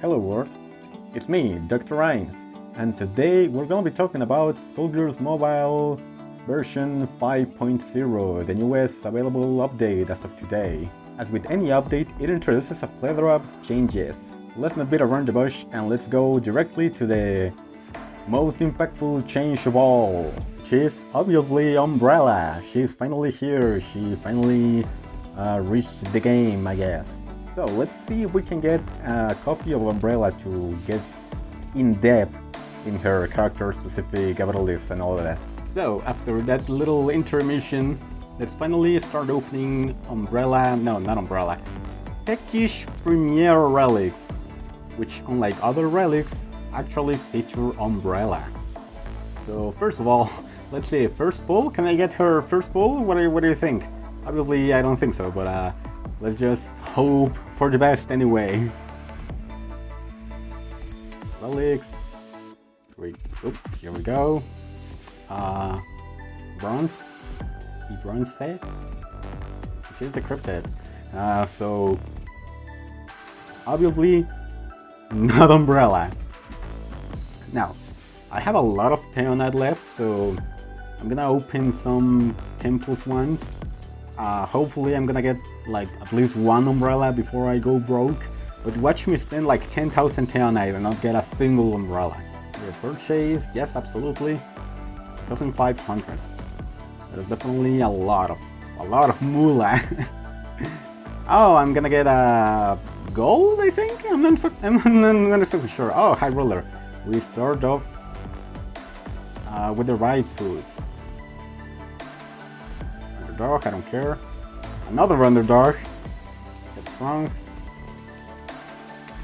Hello world, it's me, DoctorAinz, and today we're gonna be talking about Skullgirls Mobile version 5.0, the newest available update as of today. As with any update, it introduces a plethora of changes. Let's not beat around the bush and let's go directly to the most impactful change of all, which is obviously Umbrella. She's finally here, she finally reached the game, I guess. So let's see if we can get a copy of Umbrella to get in depth in her character specific abilities and all of that. So after that little intermission, let's finally start opening Umbrella, no, not Umbrella, Techish Premiere Relics, which unlike other relics, actually feature Umbrella. So first of all, let's see, first pull, can I get her first pull? What do you think? Obviously I don't think so, but let's just hope for the best anyway. Relics. Oops, here we go. Bronze. The bronze set. Which is decrypted. So obviously not Umbrella. Now, I have a lot of Theonite left, so I'm gonna open some Temples ones. Hopefully I'm gonna get like at least one Umbrella before I go broke, but watch me spend like 10,000 Theonite and not get a single Umbrella. Your purchase, yes, absolutely, 1,500. That is definitely a lot of moolah. Oh, I'm gonna get a gold, I think? I'm not so sure. Oh, High Roller. We start off with the right foot. Underdog, I don't care. Another underdog. Get strong.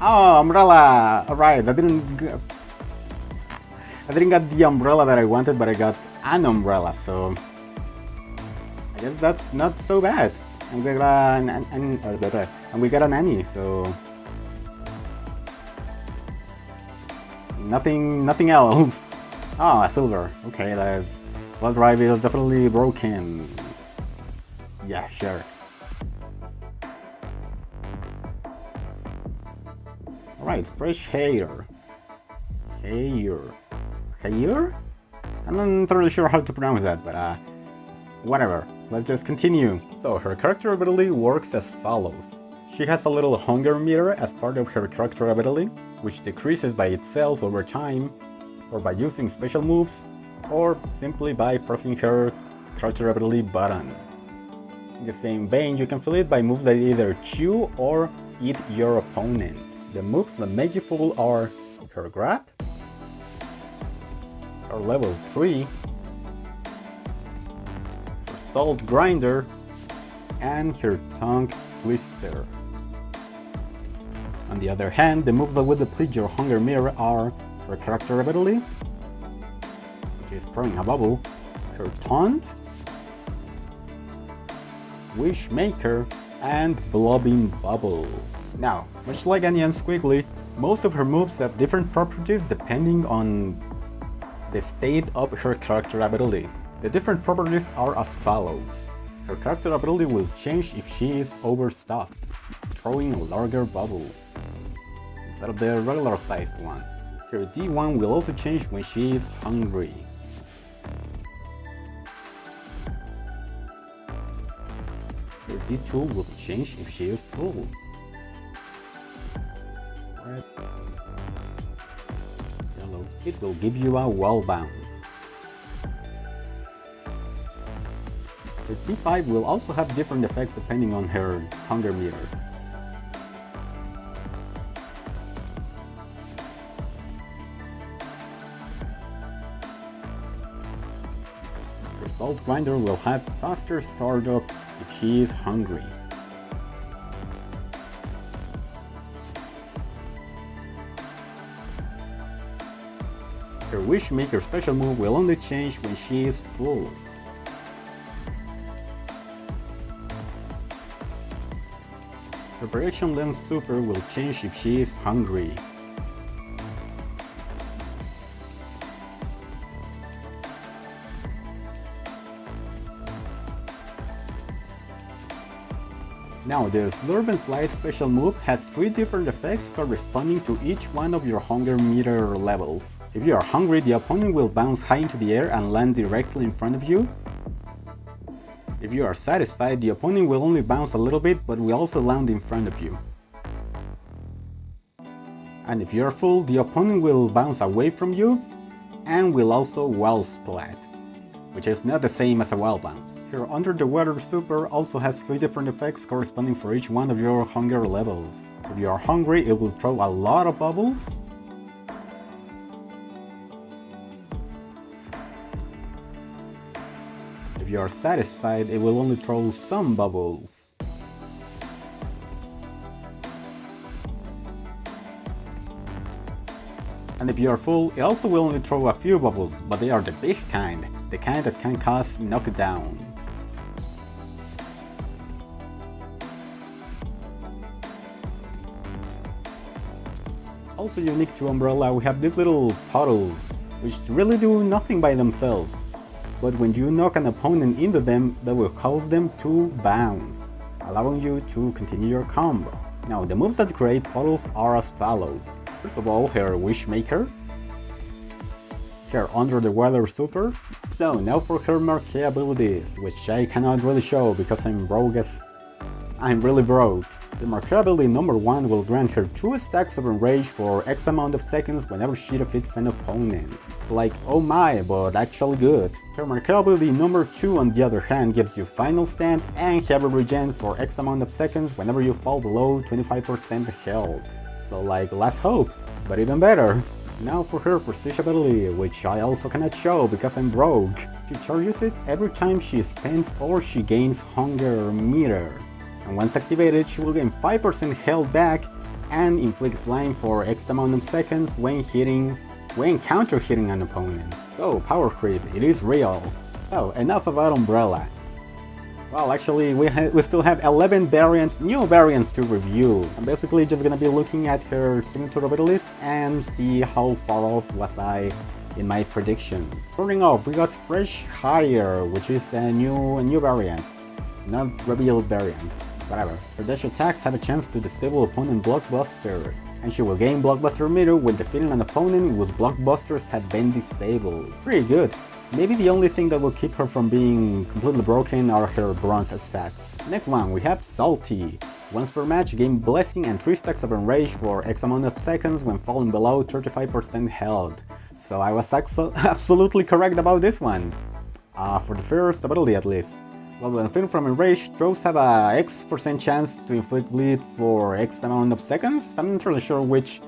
Oh, Umbrella! Alright, I didn't get the Umbrella that I wanted, but I got an Umbrella, so I guess that's not so bad. And we got an Annie, so nothing else. Oh, a silver. Okay, the blood drive is definitely broken. Yeah, sure. Alright, fresh hair. Hair? I'm not entirely sure how to pronounce that, but whatever. Let's just continue. So her character ability works as follows. She has a little hunger meter as part of her character ability, which decreases by itself over time, or by using special moves, or simply by pressing her character ability button. In the same vein, you can fill it by moves that either chew or eat your opponent. The moves that make you full are her grab, her level 3, her salt grinder, and her tongue twister. On the other hand, the moves that would deplete your hunger mirror are her character ability, which is throwing a bubble, her taunt, Wishmaker, and Blobbing Bubble. Now, much like Annie and Squiggly, most of her moves have different properties depending on the state of her character ability. The different properties are as follows. Her character ability will change if she is overstuffed, throwing a larger bubble instead of the regular sized one. Her D1 will also change when she is hungry. Her D2 will change if she is full. Red, yellow, it will give you a wall bounce. Her D5 will also have different effects depending on her hunger meter. Her salt grinder will have faster startup if she is hungry. Her Wishmaker special move will only change when she is full. Her Projection Lens Super will change if she is hungry. Now, the Slurven Slide special move has 3 different effects corresponding to each one of your hunger meter levels. If you are hungry, the opponent will bounce high into the air and land directly in front of you. If you are satisfied, the opponent will only bounce a little bit but will also land in front of you. And if you are full, the opponent will bounce away from you and will also wall splat, which is not the same as a wall bounce. Here, Under the Water Super also has 3 different effects corresponding for each one of your hunger levels. If you are hungry, it will throw a lot of bubbles. If you are satisfied, it will only throw some bubbles. And if you are full, it also will only throw a few bubbles, but they are the big kind, the kind that can cause knockdown. Also unique to Umbrella, we have these little puddles, which really do nothing by themselves. But when you knock an opponent into them, that will cause them to bounce, allowing you to continue your combo. Now, the moves that create puddles are as follows. First of all, her Wishmaker, her Under the Water Super. So now for her marquee abilities, which I cannot really show because I'm really broke. The marquee ability number 1 will grant her 2 stacks of enrage for X amount of seconds whenever she defeats an opponent. It's like, oh my, but actually good. Her marquee ability number 2 on the other hand gives you Final Stand and Heavy Regen for X amount of seconds whenever you fall below 25% health. So like Last Hope, but even better. Now for her Prestige ability, which I also cannot show because I'm broke. She charges it every time she spends or she gains Hunger Meter. And once activated, she will gain 5% health back and inflict slime for X amount of seconds when counter hitting an opponent. So power creep, it is real. So enough about Umbrella. Well, actually, we still have 11 new variants to review. I'm basically just gonna be looking at her signature abilities and see how far off was I in my predictions. Starting off, we got Fresh Hire, which is a new variant, not revealed variant. Whatever. Her dash attacks have a chance to disable opponent blockbusters, and she will gain blockbuster meter when defeating an opponent whose blockbusters have been disabled. Pretty good. Maybe the only thing that will keep her from being completely broken are her bronze stats. Next one, we have Salty. Once per match, gain Blessing and 3 stacks of Enrage for X amount of seconds when falling below 35% health. So I was absolutely correct about this one. For the first ability at least. Well, when feeling from Enrage, throws have a X% chance to inflict bleed for X amount of seconds. I'm not really sure which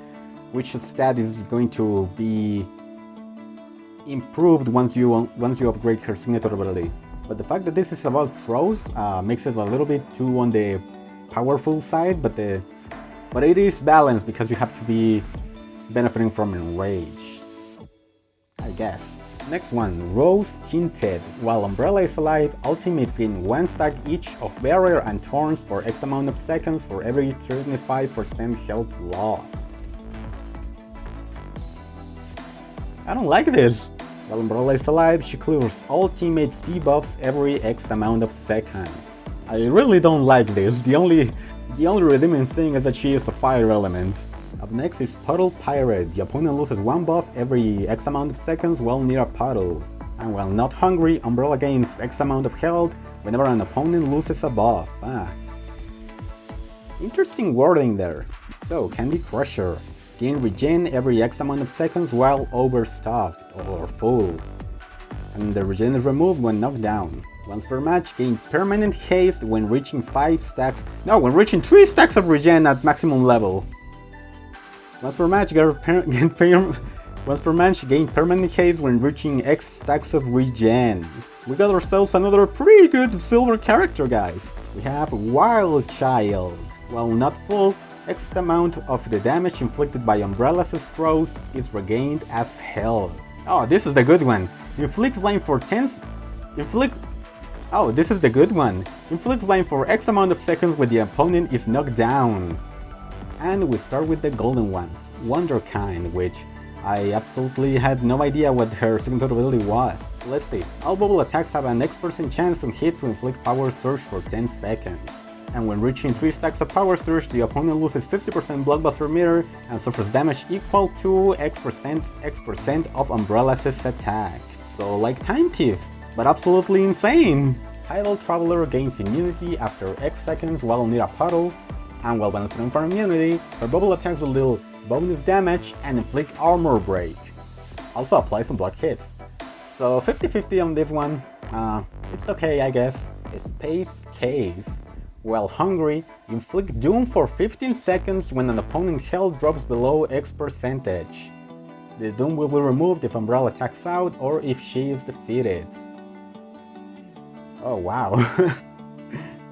stat is going to be improved once you upgrade her signature ability. But the fact that this is about throws makes it a little bit too on the powerful side, but it is balanced because you have to be benefiting from Enrage, I guess. Next one, Rose Tinted. While Umbrella is alive, ultimates gain 1 stack each of Barrier and Thorns for X amount of seconds for every 35% health lost. I don't like this. While Umbrella is alive, she clears all teammates' debuffs every X amount of seconds. I really don't like this. The only redeeming thing is that she is a fire element. Up next is Puddle Pirate. The opponent loses 1 buff every X amount of seconds while near a puddle. And while not hungry, Umbrella gains X amount of health whenever an opponent loses a buff. Interesting wording there. So, Candy Crusher. Gain regen every X amount of seconds while overstuffed or full. And the regen is removed when knocked down. Once per match, gain permanent haste when reaching 3 stacks of regen at maximum level. Once per match, gain permanent haste when reaching X stacks of regen. We got ourselves another pretty good silver character, guys. We have Wild Child. While not full, X amount of the damage inflicted by Umbrella's throws is regained as health. Oh, this is the good one. Inflicts slime for this is the good one. Inflicts slime for X amount of seconds when the opponent is knocked down. And we start with the golden ones, Wonderkind, which I absolutely had no idea what her signature ability was. Let's see. All bubble attacks have an X% chance on hit to inflict power surge for 10 seconds. and when reaching 3 stacks of Power Surge, the opponent loses 50% Blockbuster meter and suffers damage equal to X% of Umbrella Assist's attack. So like Time Thief, but absolutely insane! Tidal Traveler gains immunity after X seconds while near a puddle, and while benefiting from immunity, her bubble attacks will deal bonus damage and inflict armor break. Also applies some block hits. So 50-50 on this one. It's okay, I guess. Space Case. While hungry, inflict Doom for 15 seconds when an opponent's health drops below X%. The Doom will be removed if Umbrella attacks out or if she is defeated. Oh wow.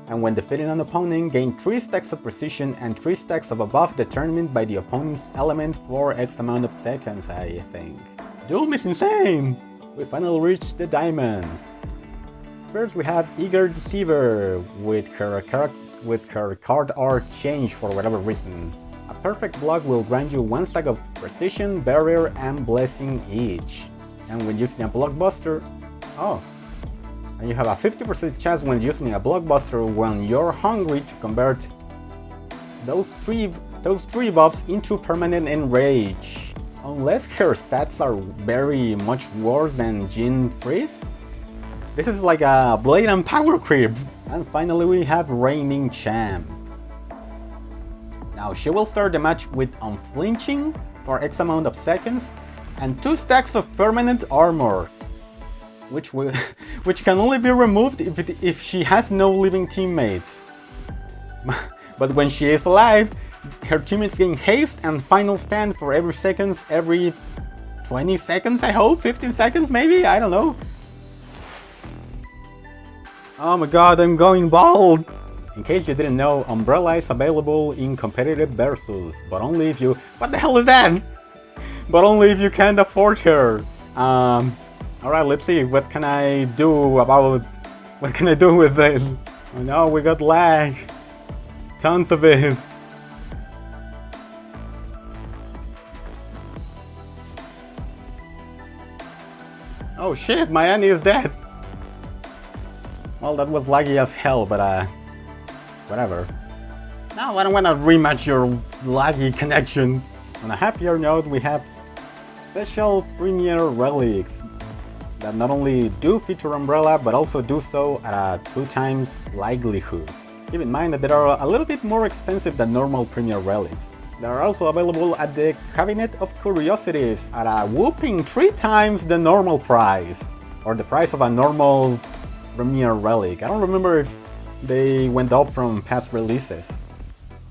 And when defeating an opponent, gain 3 stacks of precision and 3 stacks of a buff determined by the opponent's element for X amount of seconds, I think. Doom is insane! We finally reached the diamonds. First we have Eager Deceiver with her card art changed for whatever reason. A perfect block will grant you 1 stack of precision, barrier, and blessing each. And when using a blockbuster, and you have a 50% chance when using a blockbuster when you're hungry to convert those three buffs into permanent enrage. Unless her stats are very much worse than Jin Freeze. This is like a blatant power creep. And finally we have Reigning Champ. Now she will start the match with Unflinching for X amount of seconds and 2 stacks of permanent armor, which can only be removed if she has no living teammates. But when she is alive, her teammates gain haste and final stand for every 20 seconds, I hope? 15 seconds maybe? I don't know. Oh my god, I'm going bald! In case you didn't know, Umbrella is available in competitive versus, but only if you... What the hell is that? But only if you can't afford her. Alright, let's see, what can I do with this? Oh no, we got lag. Tons of it. Oh shit, my Annie is dead. Well, that was laggy as hell, but whatever. Now I don't wanna rematch your laggy connection. On a happier note, we have special premiere relics that not only do feature Umbrella, but also do so at a 2 times likelihood. Keep in mind that they are a little bit more expensive than normal premiere relics. They are also available at the Cabinet of Curiosities at a whopping 3 times the normal price, or the price of a normal premiere relic. I don't remember if they went up from past releases.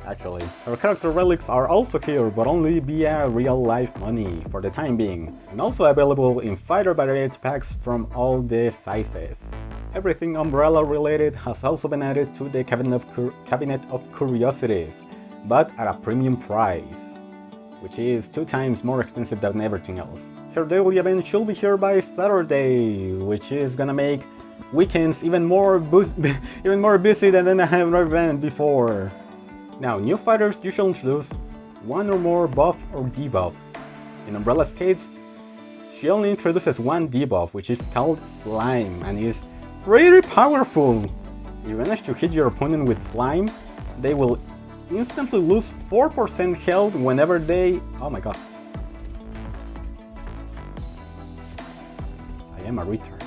Actually, our character relics are also here, but only via real-life money for the time being, and also available in fighter variety packs from all the sizes. Everything Umbrella related has also been added to the Cabinet of Curiosities, but at a premium price, which is 2 times more expensive than everything else. Her daily event should be here by Saturday, which is gonna make weekends even more busy than I have ever been before. Now, new fighters usually introduce 1 or more buff or debuffs. In Umbrella's case, she only introduces 1 debuff, which is called Slime, and is pretty powerful. If you manage to hit your opponent with Slime, they will instantly lose 4% health whenever they... Oh my god. I am a retard.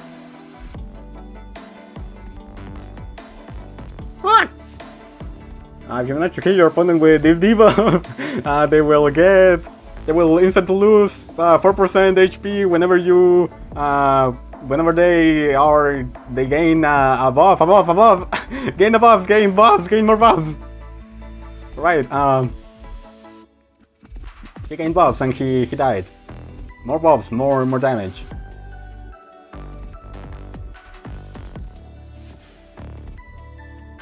What? If you manage to hit your opponent with this debuff, they will instantly lose 4% HP whenever you, whenever they gain a buff, gain buffs, gain more buffs. Right, he gained buffs and he died. More buffs, more damage.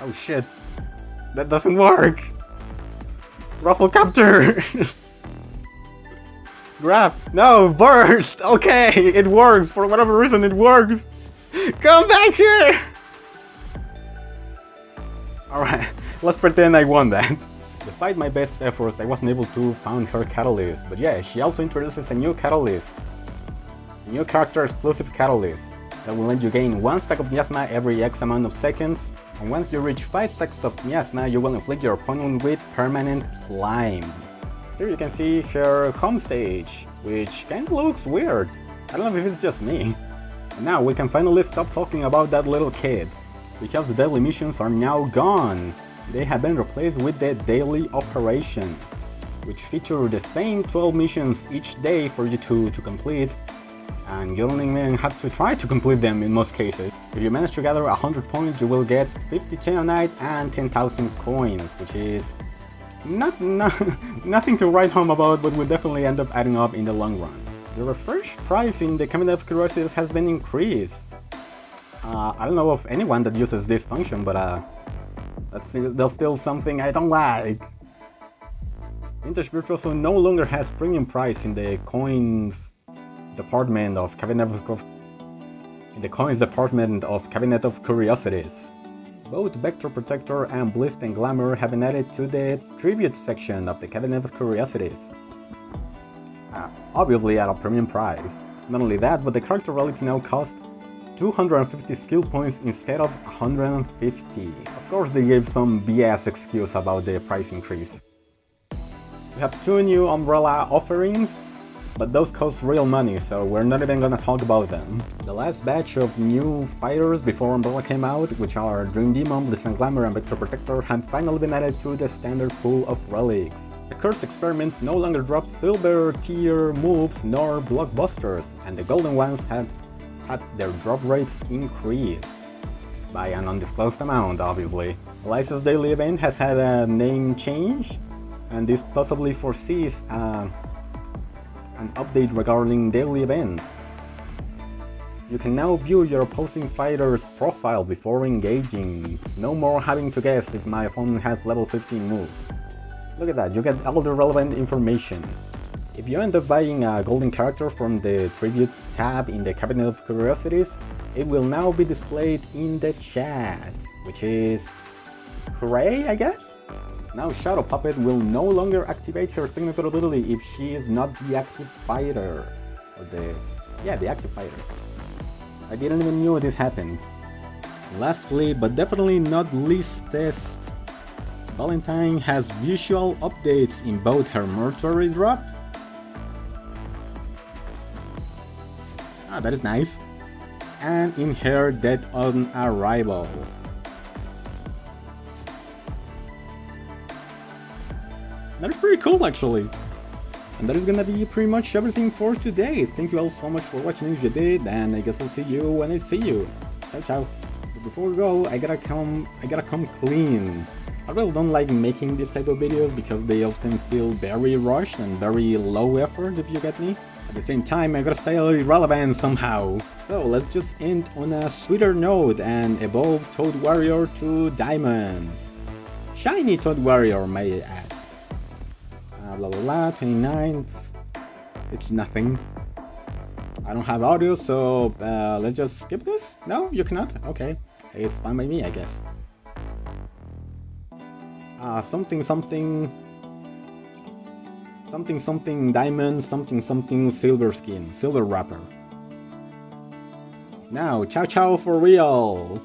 Oh shit. That doesn't work! Rufflecopter! Grab! No! Burst! Okay! It works! For whatever reason it works! Come back here! Alright, let's pretend I won that. Despite my best efforts, I wasn't able to find her catalyst. But yeah, she also introduces a new catalyst. A new character exclusive catalyst that will let you gain 1 stack of Miasma every X amount of seconds, And once you reach 5 stacks of miasma, you will inflict your opponent with permanent slime. Here you can see her home stage, which kinda looks weird. I don't know if it's just me. And now we can finally stop talking about that little kid, because the daily missions are now gone. They have been replaced with the daily operations, which feature the same 12 missions each day for you to complete, and you don't even have to try to complete them in most cases. If you manage to gather 100 points, you will get 50 Chainite and 10,000 coins, which is nothing to write home about, but will definitely end up adding up in the long run. The refresh price in the Cabinet of Curiosities has been increased. I don't know of anyone that uses this function, but that's still something I don't like. Vintage Virtuoso no longer has premium price in the coins department of Cabinet of Curiosities. Both Vector Protector and Blist and Glamour have been added to the tribute section of the Cabinet of Curiosities. Obviously at a premium price. Not only that, but the character relics now cost 250 skill points instead of 150. Of course they gave some BS excuse about the price increase. We have 2 new Umbrella offerings, but those cost real money, so we're not even gonna talk about them. The last batch of new fighters before Umbrella came out, which are Dream Demon, Bliss and Glamour, and Vector Protector, have finally been added to the standard pool of relics. The Cursed Experiments no longer drop silver tier moves nor blockbusters, and the golden ones have had their drop rates increased. By an undisclosed amount, obviously. Eliza's daily event has had a name change, and this possibly foresees an update regarding daily events. You can now view your opposing fighter's profile before engaging. No more having to guess if my opponent has level 15 moves. Look at that, you get all the relevant information. If you end up buying a golden character from the Tributes tab in the Cabinet of Curiosities, it will now be displayed in the chat, which is hooray, I guess? Now Shadow Puppet will no longer activate her signature ability if she is not the active fighter. Or the active fighter. I didn't even know this happened. Lastly, but definitely not leastest, Valentine has visual updates in both her mortuary drop. That is nice. And in her Dead on Arrival. That is pretty cool actually. And that is gonna be pretty much everything for today. Thank you all so much for watching if you did, and I guess I'll see you when I see you. Ciao ciao. But before we go, I gotta come clean. I really don't like making this type of videos because they often feel very rushed and very low effort, if you get me. At the same time, I gotta stay relevant somehow. So let's just end on a sweeter note and evolve Toad Warrior to Diamond. Shiny Toad Warrior, may I add. Blah blah blah, 29. It's nothing. I don't have audio, so let's just skip this? No, you cannot? Okay. It's fine by me, I guess. Something diamond, something silver skin, silver wrapper. Now, ciao ciao for real!